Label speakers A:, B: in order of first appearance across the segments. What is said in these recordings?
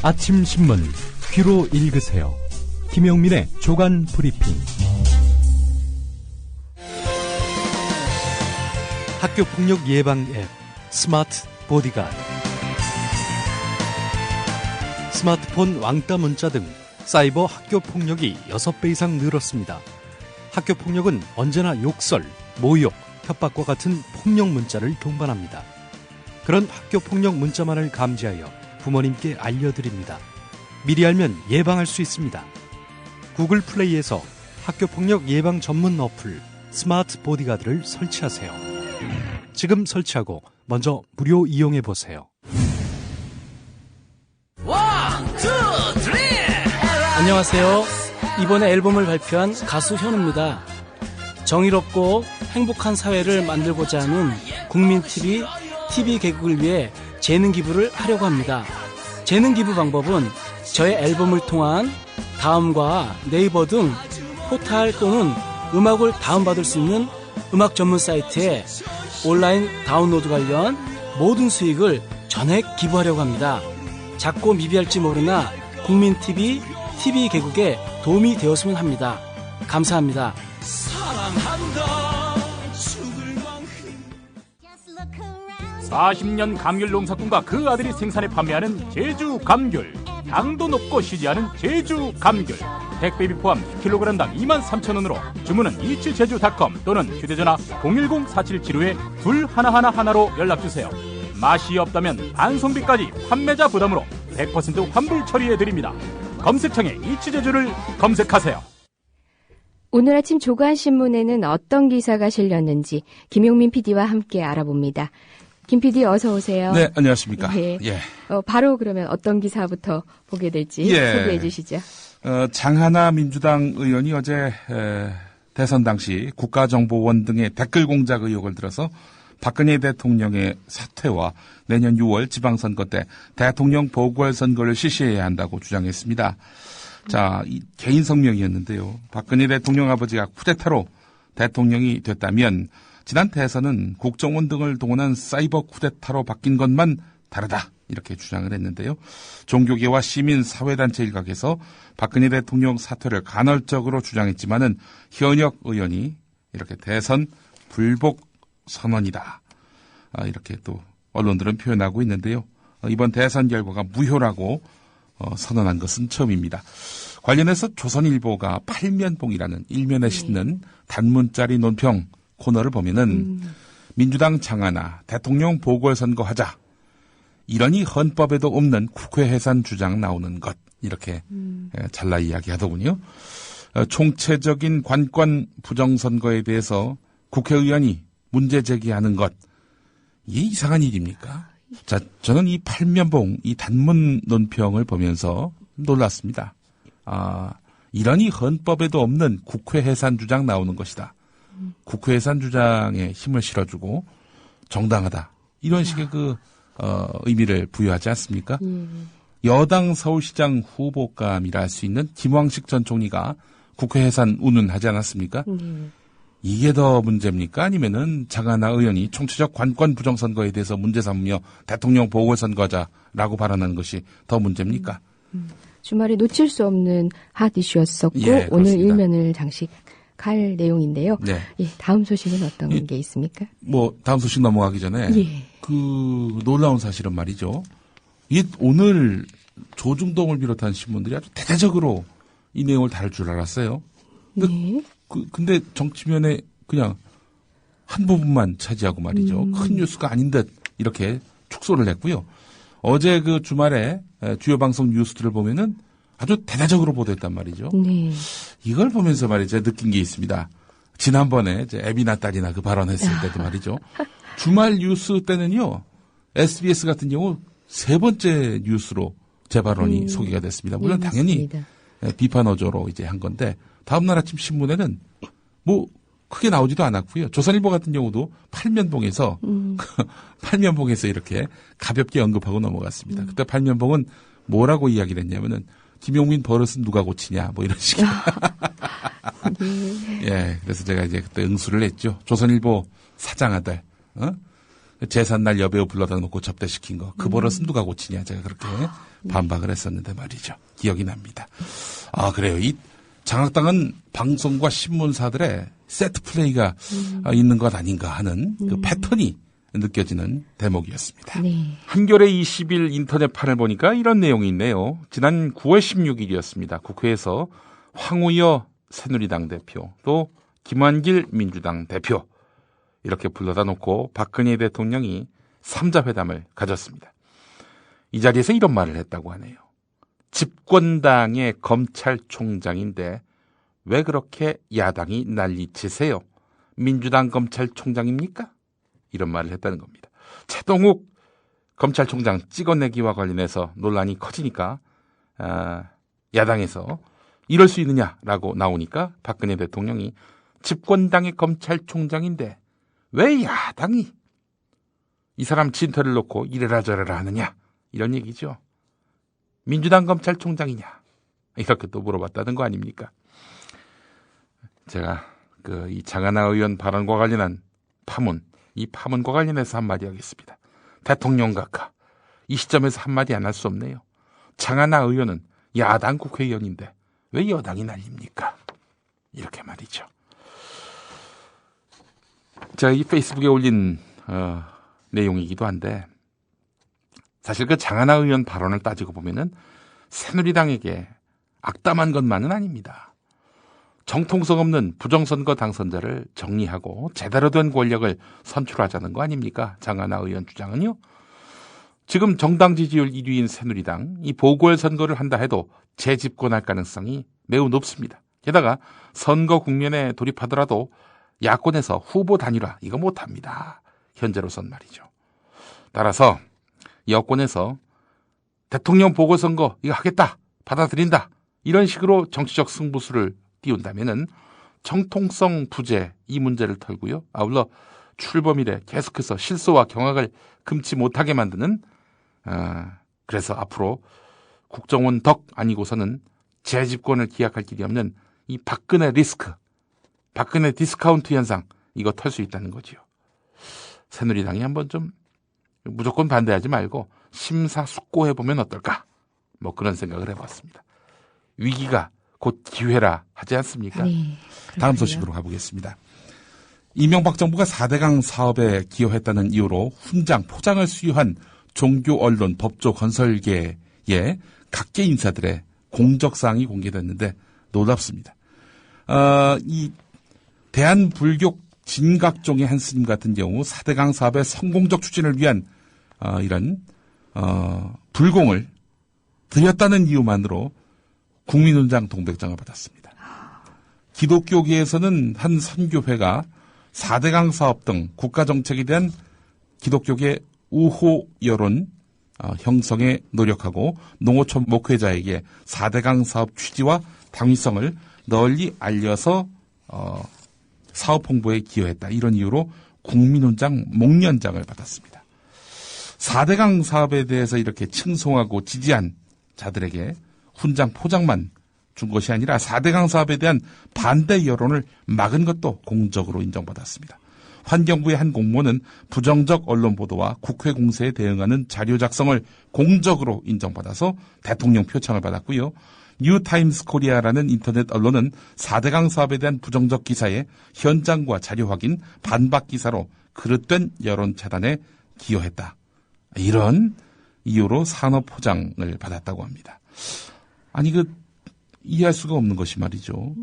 A: 아침 신문 귀로 읽으세요. 김용민의 조간 브리핑. 학교 폭력 예방 앱 스마트 보디가드. 스마트폰 왕따 문자 등 사이버 학교 폭력이 6배 이상 늘었습니다. 학교 폭력은 언제나 욕설, 모욕, 협박과 같은 폭력 문자를 동반합니다. 그런 학교 폭력 문자만을 감지하여 부모님께 알려드립니다. 미리 알면 예방할 수 있습니다. 구글 플레이에서 학교 폭력 예방 전문 어플 스마트 보디가드를 설치하세요. 지금 설치하고 먼저 무료 이용해 보세요.
B: 안녕하세요. 이번에 앨범을 발표한 가수 현우입니다. 정의롭고 행복한 사회를 만들고자 하는 국민TV, TV 개국을 위해 재능 기부를 하려고 합니다. 재능 기부 방법은 저의 앨범을 통한 다음과 네이버 등 포탈 또는 음악을 다운받을 수 있는 음악 전문 사이트에 온라인 다운로드 관련 모든 수익을 전액 기부하려고 합니다. 작고 미비할지 모르나 국민TV, TV 개국에 도움이 되었으면 합니다. 감사합니다.
C: 40년 감귤 농사꾼과 그 아들이 생산해 판매하는 제주 감귤. 당도 높고 쉬지 않은 제주 감귤. 택배비 포함 10kg당 23,000원으로 주문은 이츠제주닷컴 또는 휴대전화 010-4775-2111로 연락주세요. 맛이 없다면 반송비까지 판매자 부담으로 100% 환불 처리해드립니다. 검색창에 이츠제주를 검색하세요.
D: 오늘 아침 조간신문에는 어떤 기사가 실렸는지 김용민 PD와 함께 알아봅니다. 김 PD 어서 오세요.
E: 네, 안녕하십니까.
D: 예.
E: 예.
D: 바로 그러면 어떤 기사부터 보게 될지 소개해 주시죠.
E: 장하나 민주당 의원이 어제 대선 당시 국가정보원 등의 댓글 공작 의혹을 들어서 박근혜 대통령의 사퇴와 내년 6월 지방선거 때 대통령 보궐선거를 실시해야 한다고 주장했습니다. 자, 이 개인 성명이었는데요. 박근혜 대통령 아버지가 쿠데타로 대통령이 됐다면 지난 대선은 국정원 등을 동원한 사이버 쿠데타로 바뀐 것만 다르다. 이렇게 주장을 했는데요. 종교계와 시민 사회단체 일각에서 박근혜 대통령 사퇴를 간헐적으로 주장했지만은 현역 의원이 이렇게 대선 불복 선언이다. 이렇게 또 언론들은 표현하고 있는데요. 이번 대선 결과가 무효라고 선언한 것은 처음입니다. 관련해서 조선일보가 팔면봉이라는 일면에 싣는 단문짜리 논평 코너를 보면은 민주당 장하나 대통령 보궐선거 하자. 이러니 헌법에도 없는 국회 해산 주장 나오는 것. 이렇게 잘라 이야기하더군요. 총체적인 관권 부정선거에 대해서 국회의원이 문제 제기하는 것. 이게 이상한 일입니까? 자, 저는 이 팔면봉, 이 단문 논평을 보면서 놀랐습니다. 이러니 헌법에도 없는 국회 해산 주장 나오는 것이다. 국회 해산 주장에 힘을 실어주고 정당하다. 이런 식의 의미를 부여하지 않습니까? 여당 서울시장 후보감이라 할 수 있는 김황식 전 총리가 국회 해산 운운하지 않았습니까? 이게 더 문제입니까? 아니면은 장하나 의원이 총체적 관권 부정선거에 대해서 문제 삼으며 대통령 보궐선거자라고 발언하는 것이 더 문제입니까?
D: 주말에 놓칠 수 없는 핫 이슈였었고
E: 예,
D: 오늘 일면을 장식할 내용인데요.
E: 네.
D: 예, 다음 소식은 어떤 게 있습니까?
E: 다음 소식 넘어가기 전에
D: 예.
E: 놀라운 사실은 말이죠. 오늘 조중동을 비롯한 신문들이 아주 대대적으로 이 내용을 다룰 줄 알았어요. 근데, 근데 정치면에 그냥 한 부분만 차지하고 말이죠. 큰 뉴스가 아닌 듯 이렇게 축소를 했고요. 어제 그 주말에 주요 방송 뉴스들을 보면은 아주 대대적으로 보도했단 말이죠.
D: 네.
E: 이걸 보면서 말이죠. 느낀 게 있습니다. 지난번에 이제 애비나 딸이나 그 발언했을 때도 말이죠. 주말 뉴스 때는요. SBS 같은 경우 3번째 뉴스로 제 발언이 소개가 됐습니다. 물론
D: 네,
E: 당연히
D: 맞습니다.
E: 비판 어조로 이제 한 건데 다음날 아침 신문에는 크게 나오지도 않았고요. 조선일보 같은 경우도 팔면봉에서 이렇게 가볍게 언급하고 넘어갔습니다. 그때 팔면봉은 뭐라고 이야기를 했냐면은 김용민 버릇은 누가 고치냐 이런 식의. 예, 그래서 제가 이제 그때 응수를 했죠. 조선일보 사장 아들, 제삿날 여배우 불러다 놓고 접대시킨 거. 그 버릇은 누가 고치냐. 제가 그렇게 반박을 했었는데 말이죠. 기억이 납니다. 아, 그래요. 이 장학당은 방송과 신문사들의 세트 플레이가 있는 것 아닌가 하는 그 패턴이 느껴지는 대목이었습니다.
D: 네.
E: 한겨레 20일 인터넷판을 보니까 이런 내용이 있네요. 지난 9월 16일이었습니다. 국회에서 황우여 새누리당 대표, 또 김한길 민주당 대표 이렇게 불러다 놓고 박근혜 대통령이 3자 회담을 가졌습니다. 이 자리에서 이런 말을 했다고 하네요. 집권당의 검찰총장인데 왜 그렇게 야당이 난리치세요? 민주당 검찰총장입니까? 이런 말을 했다는 겁니다. 최동욱 검찰총장 찍어내기와 관련해서 논란이 커지니까 야당에서 이럴 수 있느냐라고 나오니까 박근혜 대통령이 집권당의 검찰총장인데 왜 야당이 이 사람 진퇴를 놓고 이래라 저래라 하느냐 이런 얘기죠. 민주당 검찰총장이냐 이렇게 또 물어봤다는 거 아닙니까? 제가 이 장하나 의원 발언과 관련한 파문, 이 파문과 관련해서 한마디 하겠습니다. 대통령 각하 이 시점에서 한마디 안 할 수 없네요. 장하나 의원은 야당 국회의원인데 왜 여당이 난립니까? 이렇게 말이죠. 제가 이 페이스북에 올린 내용이기도 한데 사실 그 장하나 의원 발언을 따지고 보면은 새누리당에게 악담한 것만은 아닙니다. 정통성 없는 부정선거 당선자를 정리하고 제대로 된 권력을 선출하자는 거 아닙니까? 장하나 의원 주장은요. 지금 정당 지지율 1위인 새누리당 이 보궐선거를 한다 해도 재집권할 가능성이 매우 높습니다. 게다가 선거 국면에 돌입하더라도 야권에서 후보 단일화 이거 못합니다. 현재로선 말이죠. 따라서 여권에서 대통령 보궐선거 이거 하겠다, 받아들인다 이런 식으로 정치적 승부수를 띄운다면은 정통성 부재 이 문제를 털고요. 아울러 출범일에 계속해서 실소와 경악을 금치 못하게 만드는 그래서 앞으로 국정원 덕 아니고서는 재집권을 기약할 길이 없는 이 박근혜 리스크, 박근혜 디스카운트 현상 이거 털 수 있다는 거지요. 새누리당이 한번 좀 무조건 반대하지 말고 심사숙고해보면 어떨까? 뭐 그런 생각을 해봤습니다. 위기가 곧 기회라 하지 않습니까?
D: 네,
E: 다음 소식으로 가보겠습니다. 이명박 정부가 4대강 사업에 기여했다는 이유로 훈장, 포장을 수여한 종교, 언론, 법조, 건설계의 각계 인사들의 공적사항이 공개됐는데 놀랍습니다. 이 대한불교 진각종의 한 스님 같은 경우 4대강 사업의 성공적 추진을 위한 이런 불공을 드렸다는 이유만으로 국민훈장 동백장을 받았습니다. 기독교계에서는 한 선교회가 4대강 사업 등 국가정책에 대한 기독교계 우호 여론 형성에 노력하고 농어촌 목회자에게 4대강 사업 취지와 당위성을 널리 알려서 사업 홍보에 기여했다. 이런 이유로 국민훈장 목련장을 받았습니다. 4대강 사업에 대해서 이렇게 칭송하고 지지한 자들에게 훈장 포장만 준 것이 아니라 4대강 사업에 대한 반대 여론을 막은 것도 공적으로 인정받았습니다. 환경부의 한 공무원은 부정적 언론 보도와 국회 공세에 대응하는 자료 작성을 공적으로 인정받아서 대통령 표창을 받았고요. 뉴타임스 코리아라는 인터넷 언론은 4대강 사업에 대한 부정적 기사에 현장과 자료 확인, 반박 기사로 그릇된 여론 차단에 기여했다. 이런 이유로 산업 포장을 받았다고 합니다. 아니 이해할 수가 없는 것이 말이죠.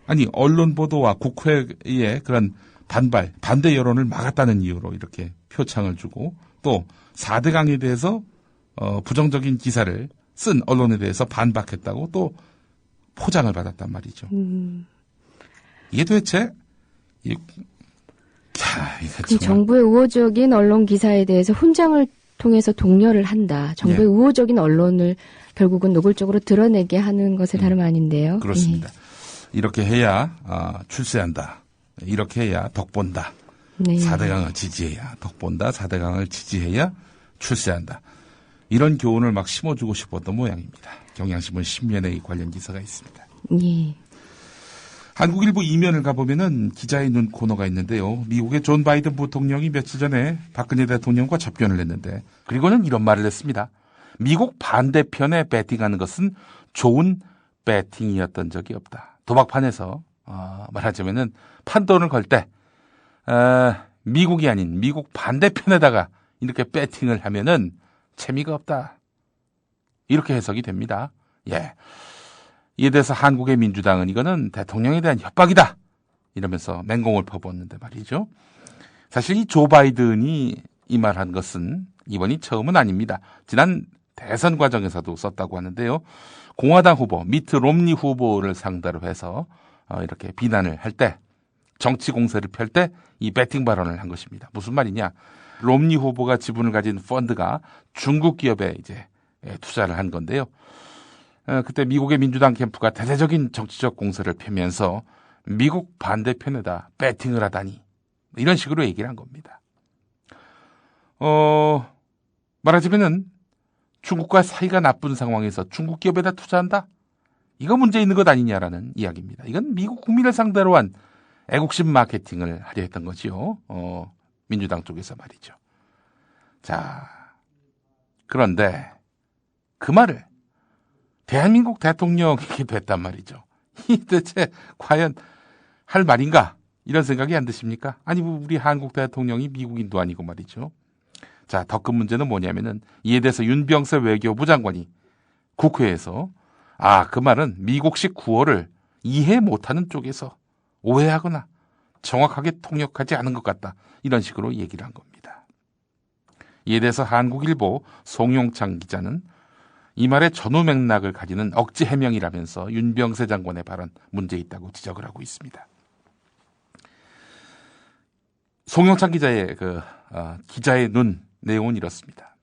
E: 아니 언론 보도와 국회의 그런 반대 여론을 막았다는 이유로 이렇게 표창을 주고 또 4대강에 대해서 부정적인 기사를 쓴 언론에 대해서 반박했다고 또 포장을 받았단 말이죠. 이게 도대체
D: 정부의 우호적인 언론 기사에 대해서 훈장을 통해서 독려를 한다. 정부의
E: 네.
D: 우호적인 언론을 결국은 노골적으로 드러내게 하는 것에 다름 아닌데요.
E: 그렇습니다. 이렇게 해야 출세한다. 이렇게 해야 덕본다.
D: 네.
E: 4대강을 지지해야 덕본다. 4대강을 지지해야 출세한다. 이런 교훈을 막 심어주고 싶었던 모양입니다. 경향신문 10면에 관련 기사가 있습니다.
D: 예.
E: 한국일보 이면을 가보면은 기자의 눈 코너가 있는데요. 미국의 존 바이든 부통령이 며칠 전에 박근혜 대통령과 접견을 했는데, 그리고는 이런 말을 했습니다. 미국 반대편에 배팅하는 것은 좋은 배팅이었던 적이 없다. 도박판에서 말하자면은 판돈을 걸 때 미국이 아닌 미국 반대편에다가 이렇게 배팅을 하면은 재미가 없다. 이렇게 해석이 됩니다. 예. 이에 대해서 한국의 민주당은 이거는 대통령에 대한 협박이다. 이러면서 맹공을 퍼부었는데 말이죠. 사실 이 조 바이든이 이 말한 것은 이번이 처음은 아닙니다. 지난 대선 과정에서도 썼다고 하는데요. 공화당 후보, 미트 롬니 후보를 상대로 해서 이렇게 비난을 할 때, 정치 공세를 펼 때 이 배팅 발언을 한 것입니다. 무슨 말이냐? 롬니 후보가 지분을 가진 펀드가 중국 기업에 이제 투자를 한 건데요. 그때 미국의 민주당 캠프가 대대적인 정치적 공세를 펴면서 미국 반대편에다 배팅을 하다니, 이런 식으로 얘기를 한 겁니다. 말하자면은 중국과 사이가 나쁜 상황에서 중국 기업에다 투자한다? 이거 문제 있는 것 아니냐라는 이야기입니다. 이건 미국 국민을 상대로 한 애국심 마케팅을 하려 했던 거지요. 민주당 쪽에서 말이죠. 자, 그런데 그 말을 대한민국 대통령에게 뱉단 말이죠. 이 대체 과연 할 말인가? 이런 생각이 안 드십니까? 아니, 우리 한국 대통령이 미국인도 아니고 말이죠. 자, 더 큰 문제는 뭐냐면은 이에 대해서 윤병세 외교부 장관이 국회에서 그 말은 미국식 구호를 이해 못하는 쪽에서 오해하거나 정확하게 통역하지 않은 것 같다. 이런 식으로 얘기를 한 겁니다. 이에 대해서 한국일보 송용창 기자는 이 말의 전후 맥락을 가지는 억지 해명이라면서 윤병세 장관의 발언 문제 있다고 지적을 하고 있습니다. 송용창 기자의 기자의 눈 내용은 이렇습니다.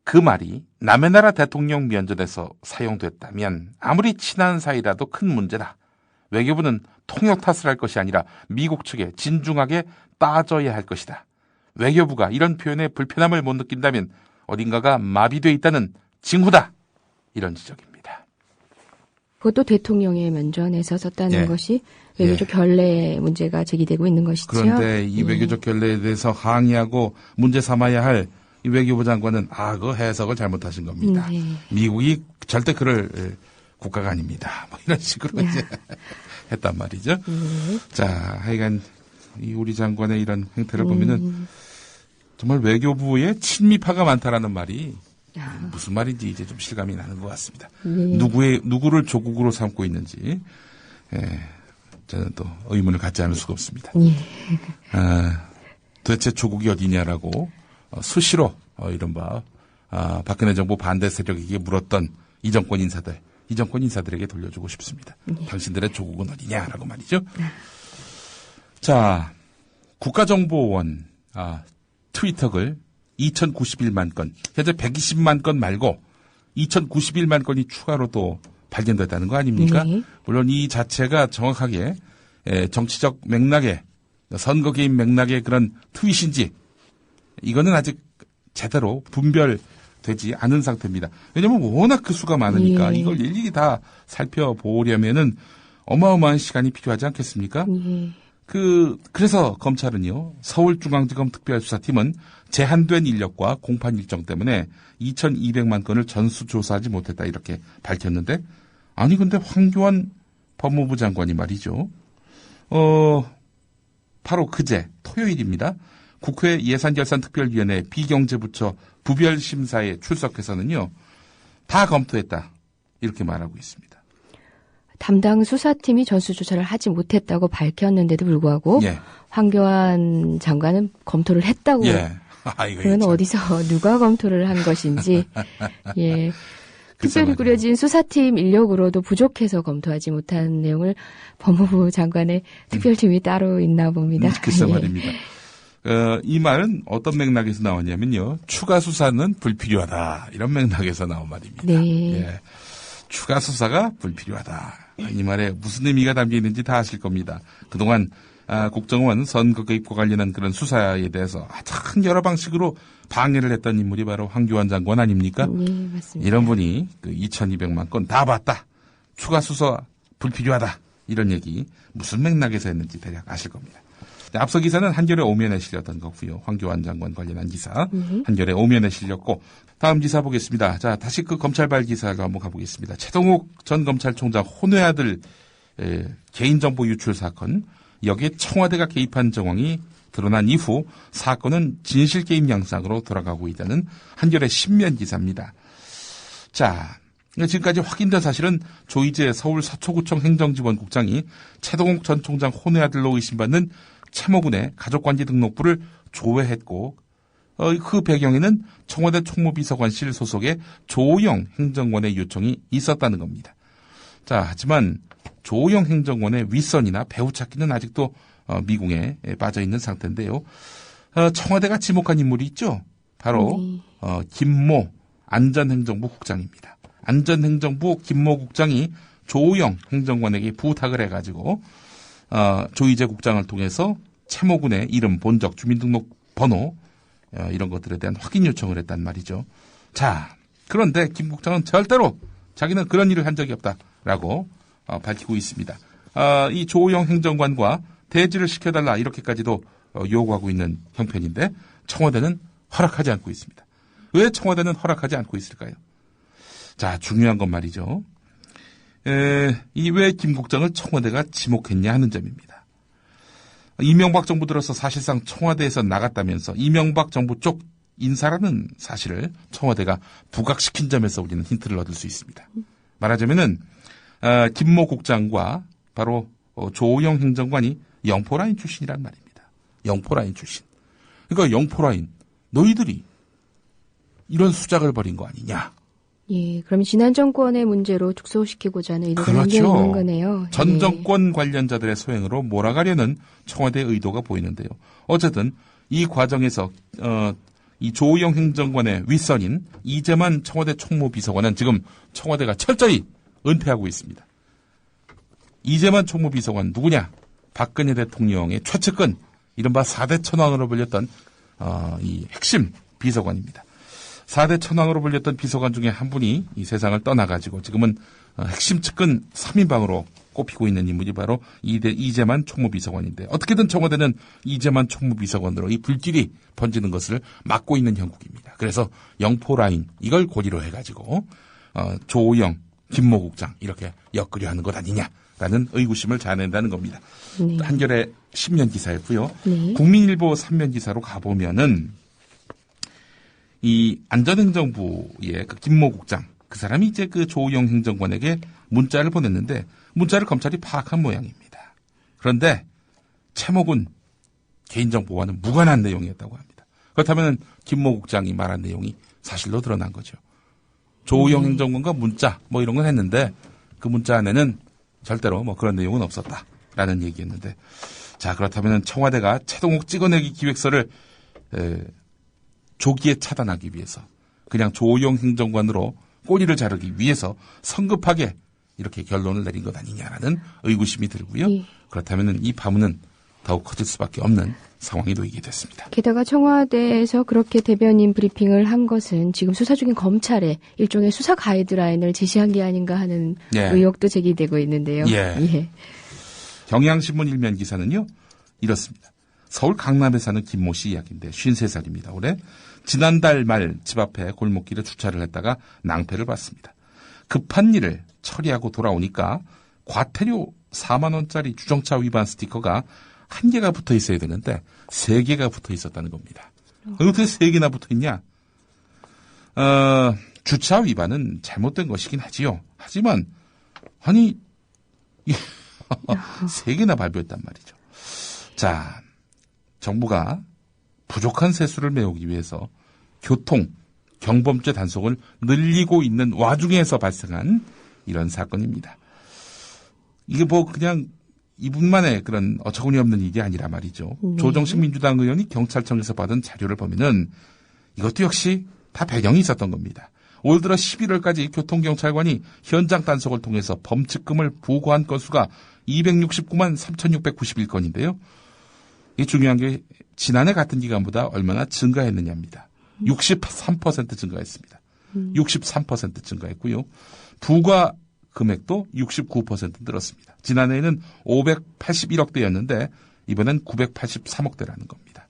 E: 그 말이 남의 나라 대통령 면전에서 사용됐다면 아무리 친한 사이라도 큰 문제다. 외교부는 통역 탓을 할 것이 아니라 미국 측에 진중하게 따져야 할 것이다. 외교부가 이런 표현에 불편함을 못 느낀다면 어딘가가 마비되어 있다는 징후다. 이런 지적입니다.
D: 그것도 대통령의 면전에서 썼다는 것이 외교적 결례 문제가 제기되고 있는 것이죠.
E: 그런데 이 외교적 결례에 대해서 항의하고 문제 삼아야 할 이 외교부 장관은 그 해석을 잘못하신 겁니다. 미국이 절대 그럴 국가가 아닙니다. 뭐 이런 식으로 이제 했단 말이죠. 자, 하여간 이 우리 장관의 이런 행태를 보면은 정말 외교부에 친미파가 많다라는 말이 무슨 말인지 이제 좀 실감이 나는 것 같습니다. 누구를 조국으로 삼고 있는지 저는 또 의문을 갖지 않을 수가 없습니다. 도대체 조국이 어디냐라고 수시로 이른바 박근혜 정부 반대 세력에게 물었던 이 정권 인사들에게 돌려주고 싶습니다. 당신들의 조국은 어디냐라고 말이죠. 자, 국가정보원 트위터글 2091만 건, 현재 120만 건 말고 2091만 건이 추가로 또 발견됐다는 거 아닙니까? 물론 이 자체가 정확하게 정치적 맥락의, 선거 개입 맥락의 그런 트윗인지 이거는 아직 제대로 분별되지 않은 상태입니다. 왜냐하면 워낙 그 수가 많으니까 이걸 일일이 다 살펴보려면은 어마어마한 시간이 필요하지 않겠습니까? 그래서 검찰은요, 서울중앙지검 특별수사팀은 제한된 인력과 공판 일정 때문에 2200만 건을 전수조사하지 못했다 이렇게 밝혔는데, 아니 근데 황교안 법무부 장관이 말이죠. 바로 그제 토요일입니다. 국회 예산결산특별위원회 비경제부처 부별심사에 출석해서는요, 다 검토했다 이렇게 말하고 있습니다.
D: 담당 수사팀이 전수조사를 하지 못했다고 밝혔는데도 불구하고 황교안 장관은 검토를 했다고. 그건 어디서 누가 검토를 한 것인지. 특별히 꾸려진 수사팀 인력으로도 부족해서 검토하지 못한 내용을 법무부 장관의 특별팀이 따로 있나 봅니다.
E: 글쎄 말입니다. 이 말은 어떤 맥락에서 나왔냐면요, 추가 수사는 불필요하다 이런 맥락에서 나온 말입니다. 추가 수사가 불필요하다. 이 말에 무슨 의미가 담겨 있는지 다 아실 겁니다. 그동안 국정원 선거 개입과 관련한 그런 수사에 대해서 참 여러 방식으로 방해를 했던 인물이 바로 황교안 장관 아닙니까?
D: 맞습니다.
E: 이런 분이 그 2200만 건 다 봤다. 추가 수사 불필요하다. 이런 얘기 무슨 맥락에서 했는지 대략 아실 겁니다. 앞서 기사는 한겨레 오면에 실렸던 거고요. 황교안 장관 관련한 기사 한겨레 오면에 실렸고 다음 기사 보겠습니다. 자, 다시 그 검찰발 기사로 한번 가보겠습니다. 최동욱 전 검찰총장 혼외 아들 개인정보 유출 사건, 여기에 청와대가 개입한 정황이 드러난 이후 사건은 진실게임 양상으로 돌아가고 있다는 한겨레 신면 기사입니다. 자, 지금까지 확인된 사실은 조이제 서울 서초구청 행정지원국장이 최동욱 전 총장 혼외 아들로 의심받는 최모군의 가족관계 등록부를 조회했고 그 배경에는 청와대 총무비서관실 소속의 조영 행정관의 요청이 있었다는 겁니다. 자, 하지만 조영 행정관의 윗선이나 배후 찾기는 아직도 미궁에 빠져 있는 상태인데요. 청와대가 지목한 인물이 있죠. 바로 김모 안전행정부 국장입니다. 안전행정부 김모 국장이 조영 행정관에게 부탁을 해가지고 조이제 국장을 통해서 최모군의 이름, 본적, 주민등록번호 이런 것들에 대한 확인 요청을 했단 말이죠. 자, 그런데 김 국장은 절대로 자기는 그런 일을 한 적이 없다라고 밝히고 있습니다. 이 조영 행정관과 대지를 시켜달라 이렇게까지도 요구하고 있는 형편인데 청와대는 허락하지 않고 있습니다. 왜 청와대는 허락하지 않고 있을까요? 자, 중요한 건 말이죠. 이 왜 김 국장을 청와대가 지목했냐 하는 점입니다. 이명박 정부 들어서 사실상 청와대에서 나갔다면서 이명박 정부 쪽 인사라는 사실을 청와대가 부각시킨 점에서 우리는 힌트를 얻을 수 있습니다. 말하자면은 김모 국장과 바로 조영 행정관이 영포라인 출신이란 말입니다. 영포라인 출신. 그러니까 영포라인 너희들이 이런 수작을 벌인 거 아니냐.
D: 예, 그럼 지난 정권의 문제로 축소시키고자 하는 의도가 담겨 있는 거네요.
E: 전 정권 관련자들의 소행으로 몰아가려는 청와대의 의도가 보이는데요. 어쨌든 이 과정에서 이 조영 행정관의 윗선인 이재만 청와대 총무비서관은 지금 청와대가 철저히 은폐하고 있습니다. 이재만 총무비서관 누구냐? 박근혜 대통령의 최측근, 이른바 4대 천왕으로 불렸던 이 핵심 비서관입니다. 4대 천왕으로 불렸던 비서관 중에 한 분이 이 세상을 떠나가지고 지금은 핵심 측근 3인방으로 꼽히고 있는 인물이 바로 이재만 총무비서관인데 어떻게든 청와대는 이재만 총무비서관으로 이 불길이 번지는 것을 막고 있는 형국입니다. 그래서 영포라인 이걸 고리로 해가지고 조영, 김모 국장 이렇게 엮으려 하는 것 아니냐라는 의구심을 자아낸다는 겁니다. 네. 한겨레 10면 기사였고요. 네. 국민일보 3면 기사로 가보면은 이 안전행정부의 그 김모 국장, 그 사람이 이제 그 조영 행정관에게 문자를 보냈는데 문자를 검찰이 파악한 모양입니다. 그런데 최모군 개인정보와는 무관한 내용이었다고 합니다. 그렇다면 김모 국장이 말한 내용이 사실로 드러난 거죠. 조영 행정관과 문자 뭐 이런 건 했는데 그 문자 안에는 절대로 뭐 그런 내용은 없었다라는 얘기였는데, 자, 그렇다면 청와대가 최동욱 찍어내기 기획서를 조기에 차단하기 위해서 그냥 조영 행정관으로 꼬리를 자르기 위해서 성급하게 이렇게 결론을 내린 것 아니냐라는 의구심이 들고요. 예. 그렇다면 이 파문은 더욱 커질 수밖에 없는 상황이 놓이게 됐습니다.
D: 게다가 청와대에서 그렇게 대변인 브리핑을 한 것은 지금 수사 중인 검찰에 일종의 수사 가이드라인을 제시한 게 아닌가 하는 의혹도 제기되고 있는데요. 예.
E: 경향신문 일면 기사는요, 이렇습니다. 서울 강남에 사는 김모 씨 이야기인데 53살입니다. 올해 지난달 말 집 앞에 골목길에 주차를 했다가 낭패를 봤습니다. 급한 일을 처리하고 돌아오니까 과태료 4만 원짜리 주정차 위반 스티커가 1개가 붙어 있어야 되는데 3개가 붙어 있었다는 겁니다. 어떻게 3개나 붙어 있냐? 주차 위반은 잘못된 것이긴 하지요. 하지만 아니 3개나 발부했단 말이죠. 자, 정부가 부족한 세수를 메우기 위해서 교통, 경범죄 단속을 늘리고 있는 와중에서 발생한 이런 사건입니다. 이게 뭐 그냥 이분만의 그런 어처구니 없는 일이 아니라 말이죠. 조정식 민주당 의원이 경찰청에서 받은 자료를 보면은 이것도 역시 다 배경이 있었던 겁니다. 올 들어 11월까지 교통경찰관이 현장 단속을 통해서 범칙금을 부과한 건수가 269만 3,691건인데요. 이 중요한 게 지난해 같은 기간보다 얼마나 증가했느냐입니다. 63% 증가했습니다. 63% 증가했고요. 부과 금액도 69% 늘었습니다. 지난해에는 581억대였는데 이번엔 983억대라는 겁니다.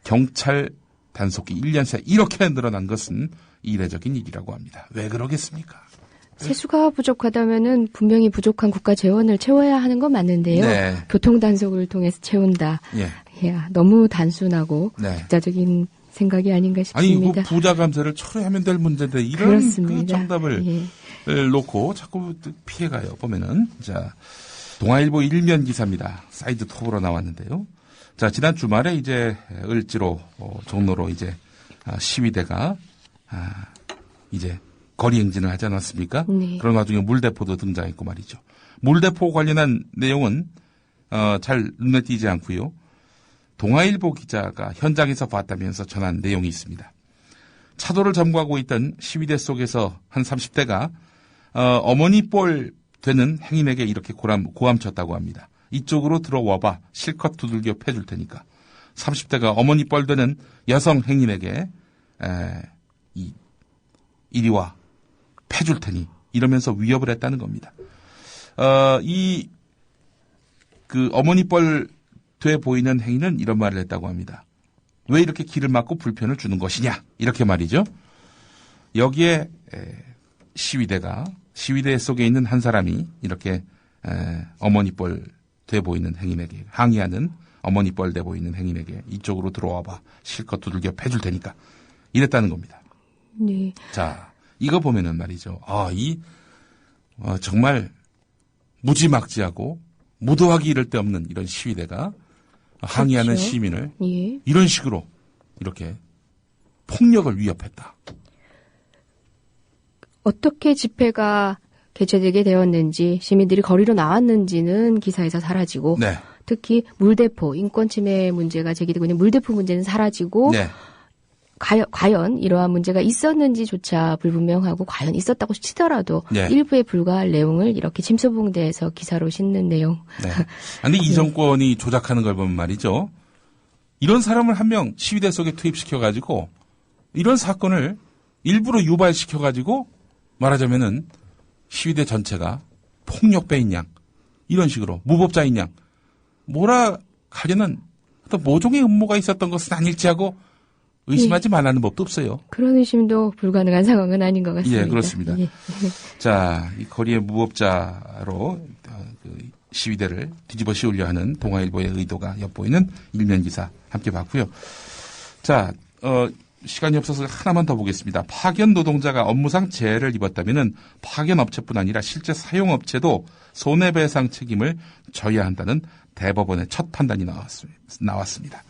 E: 경찰 단속기 1년 새 이렇게 늘어난 것은 이례적인 일이라고 합니다. 왜 그러겠습니까?
D: 세수가 부족하다면은 분명히 부족한 국가 재원을 채워야 하는 건 맞는데요. 네. 교통 단속을 통해서 채운다. 예. 야, 너무 단순하고 독자적인 생각이 아닌가 싶습니다.
E: 아니, 이거 부자 감세를 처리하면 될 문제인데 이런 그 정답을 놓고 자꾸 피해가요. 보면은 자, 동아일보 일면 기사입니다. 사이드 톱으로 나왔는데요. 자, 지난 주말에 이제 을지로 종로로 이제 시위대가 이제 거리 행진을 하지 않았습니까? 네. 그런 와중에 물대포도 등장했고 말이죠. 물대포 관련한 내용은 잘 눈에 띄지 않고요. 동아일보 기자가 현장에서 봤다면서 전한 내용이 있습니다. 차도를 점거하고 있던 시위대 속에서 한 30대가 어머니 뻘 되는 행인에게 이렇게 고함쳤다고 합니다. 이쪽으로 들어와봐. 실컷 두들겨 패줄 테니까. 30대가 어머니 뻘 되는 여성 행인에게 이리 와. 패줄 테니. 이러면서 위협을 했다는 겁니다. 그 어머니 뻘 돼 보이는 행위는 이런 말을 했다고 합니다. 왜 이렇게 길을 막고 불편을 주는 것이냐? 이렇게 말이죠. 여기에 시위대 속에 있는 한 사람이 이렇게 어머니 뻘 돼 보이는 행인에게 항의하는 어머니 뻘 돼 보이는 행인에게 이쪽으로 들어와봐. 실컷 두들겨 패줄 테니까. 이랬다는 겁니다.
D: 네.
E: 자, 이거 보면은 말이죠. 정말 무지막지하고 무도하기 이를 데 없는 이런 시위대가 항의하는 그렇죠. 시민을 이런 식으로 이렇게 폭력을 위협했다.
D: 어떻게 집회가 개최되게 되었는지 시민들이 거리로 나왔는지는 기사에서 사라지고 특히 물대포, 인권 침해 문제가 제기되고 있는 물대포 문제는 사라지고 과연 이러한 문제가 있었는지조차 불분명하고 과연 있었다고 치더라도 일부에 불과할 내용을 이렇게 침소봉대에서 기사로 싣는 내용.
E: 그런데 이 정권이 조작하는 걸 보면 말이죠. 이런 사람을 한 명 시위대 속에 투입시켜가지고 이런 사건을 일부러 유발시켜가지고 말하자면은 시위대 전체가 폭력배인 양 이런 식으로 무법자인 양 몰아가려는 어떤 모종의 음모가 있었던 것은 아닐지 하고 의심하지 말라는 법도 없어요.
D: 그런 의심도 불가능한 상황은 아닌 것 같습니다.
E: 예, 그렇습니다. 자, 이 거리의 무법자로 시위대를 뒤집어 씌우려 하는 동아일보의 의도가 엿보이는 일면 기사 함께 봤고요. 자, 시간이 없어서 하나만 더 보겠습니다. 파견 노동자가 업무상 재해를 입었다면은 파견 업체뿐 아니라 실제 사용 업체도 손해배상 책임을 져야 한다는 대법원의 첫 판단이 나왔습니다.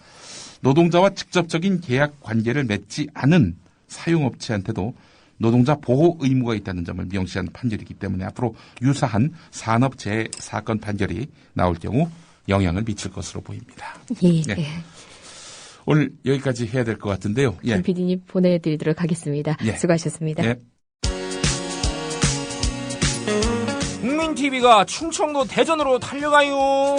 E: 노동자와 직접적인 계약 관계를 맺지 않은 사용업체한테도 노동자 보호 의무가 있다는 점을 명시한 판결이기 때문에 앞으로 유사한 산업재해 사건 판결이 나올 경우 영향을 미칠 것으로 보입니다. 네. 오늘 여기까지 해야 될 것 같은데요.
D: 김 PD님 보내드리도록 하겠습니다. 수고하셨습니다.
F: 국민TV가 충청도 대전으로 달려가요.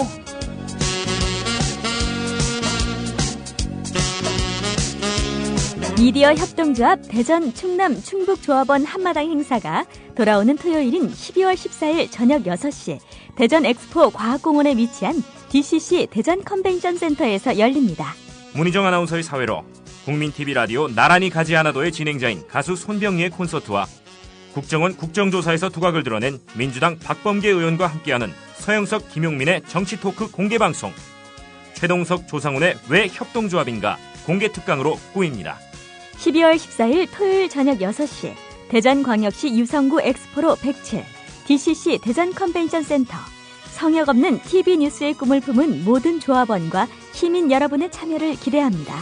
G: 미디어 협동조합 대전 충남 충북조합원 한마당 행사가 돌아오는 토요일인 12월 14일 저녁 6시 대전 엑스포 과학공원에 위치한 DCC 대전 컨벤션 센터에서 열립니다.
F: 문희정 아나운서의 사회로 국민TV 라디오 나란히 가지 않아도의 진행자인 가수 손병희의 콘서트와 국정원 국정조사에서 두각을 드러낸 민주당 박범계 의원과 함께하는 서영석 김용민의 정치토크 공개방송 최동석 조상훈의 왜 협동조합인가 공개특강으로 꾸입니다.
G: 12월 14일 토요일 저녁 6시 대전광역시 유성구 엑스포로 107 DCC 대전 컨벤션 센터 성역 없는 TV 뉴스의 꿈을 품은 모든 조합원과 시민 여러분의 참여를 기대합니다.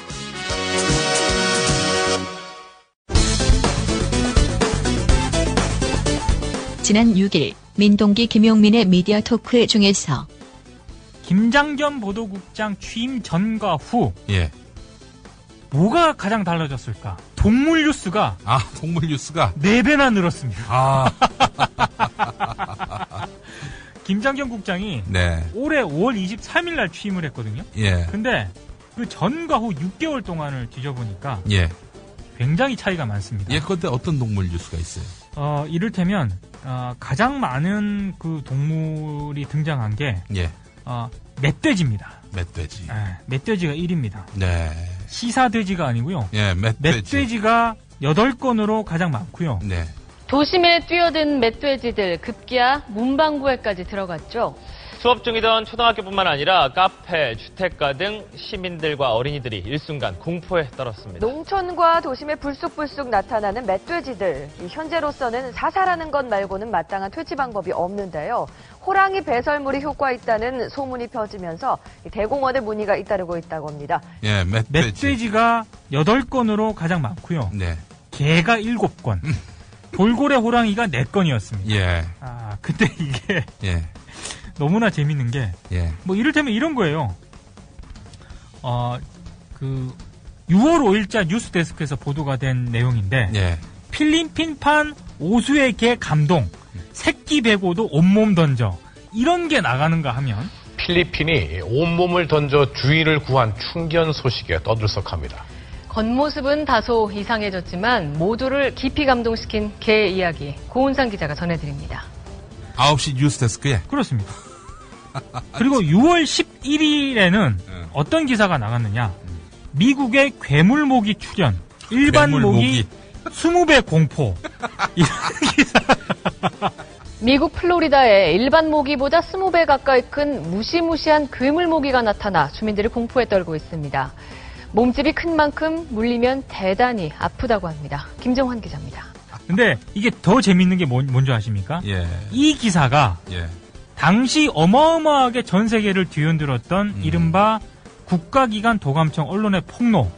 H: 지난 6일 민동기 김용민의 미디어 토크 중에서
I: 김장겸 보도국장 취임 전과 후 뭐가 가장 달라졌을까? 동물 뉴스가
E: 동물 뉴스가
I: 4배나 늘었습니다. 김장겸 국장이 올해 5월 23일 날 취임을 했거든요. 근데 그 전과 후 6개월 동안을 뒤져보니까 굉장히 차이가 많습니다.
E: 그런데 어떤 동물 뉴스가 있어요?
I: 이를테면 가장 많은 그 동물이 등장한 게 멧돼지입니다.
E: 멧돼지.
I: 멧돼지가 1위입니다.
E: 네.
I: 시사돼지가 아니고요.
E: 예,
I: 멧돼지가 8건으로 가장 많고요.
E: 네.
J: 도심에 뛰어든 멧돼지들 급기야 문방구에까지 들어갔죠.
K: 수업 중이던 초등학교뿐만 아니라 카페, 주택가 등 시민들과 어린이들이 일순간 공포에 떨었습니다.
L: 농촌과 도심에 불쑥불쑥 나타나는 멧돼지들. 현재로서는 사살하는 것 말고는 마땅한 퇴치 방법이 없는데요. 호랑이 배설물이 효과 있다는 소문이 퍼지면서 대공원에 문의가 잇따르고 있다고 합니다.
E: 예,
I: 멧돼지가 8건으로 가장 많고요.
E: 네.
I: 개가 7건. 돌고래 호랑이가 4건이었습니다.
E: 예.
I: 근데 이게
E: 예.
I: 너무나 재밌는 게 뭐 이를테면 이런 거예요. 6월 5일자 뉴스데스크에서 보도가 된 내용인데 필리핀판 오수의 개 감동. 새끼 베고도 온몸 던져. 이런 게 나가는가 하면
M: 필리핀이 온몸을 던져 주의를 구한 충견 소식에 떠들썩합니다.
J: 겉모습은 다소 이상해졌지만 모두를 깊이 감동시킨 개 이야기 고은상 기자가 전해드립니다.
E: 9시 뉴스데스크에?
I: 그렇습니다. 그리고 6월 11일에는 어떤 기사가 나갔느냐. 미국의 괴물모기 출현. 일반 모기 20배 공포. 이런 기사.
J: 미국 플로리다에 일반 모기보다 20배 가까이 큰 무시무시한 괴물모기가 나타나 주민들이 공포에 떨고 있습니다. 몸집이 큰 만큼 물리면 대단히 아프다고 합니다. 김정환 기자입니다.
I: 근데 이게 더 재밌는 게 뭔지 아십니까? 이 기사가 당시 어마어마하게 전 세계를 뒤흔들었던 이른바 국가기관 도감청 언론의 폭로.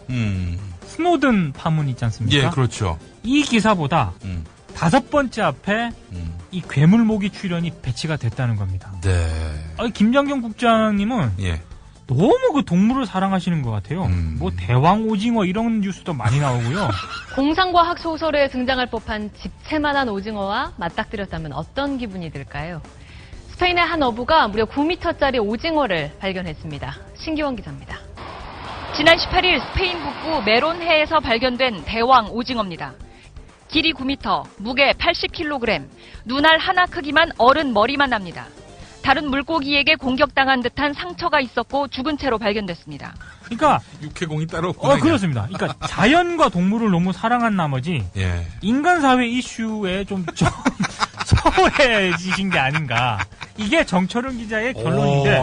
I: 스노든 파문 있지 않습니까?
E: 예, 그렇죠.
I: 이 기사보다 5번째 앞에 이 괴물모기 출현이 배치가 됐다는 겁니다.
E: 네.
I: 김장경 국장님은 너무 그 동물을 사랑하시는 것 같아요. 뭐 대왕 오징어 이런 뉴스도 많이 나오고요.
J: 공상과학 소설에 등장할 법한 집채만한 오징어와 맞닥뜨렸다면 어떤 기분이 들까요? 스페인의 한 어부가 무려 9m짜리 오징어를 발견했습니다. 신기원 기자입니다.
N: 지난 18일 스페인 북부 메론해에서 발견된 대왕 오징어입니다. 길이 9m, 무게 80kg, 눈알 하나 크기만 어른 머리만 납니다. 다른 물고기에게 공격당한 듯한 상처가 있었고 죽은 채로 발견됐습니다.
I: 그러니까
E: 육해공이 따로 없구나.
I: 그렇습니다. 그러니까 자연과 동물을 너무 사랑한 나머지 인간 사회 이슈에 좀 소홀해지신 게 아닌가. 이게 정철은 기자의 결론인데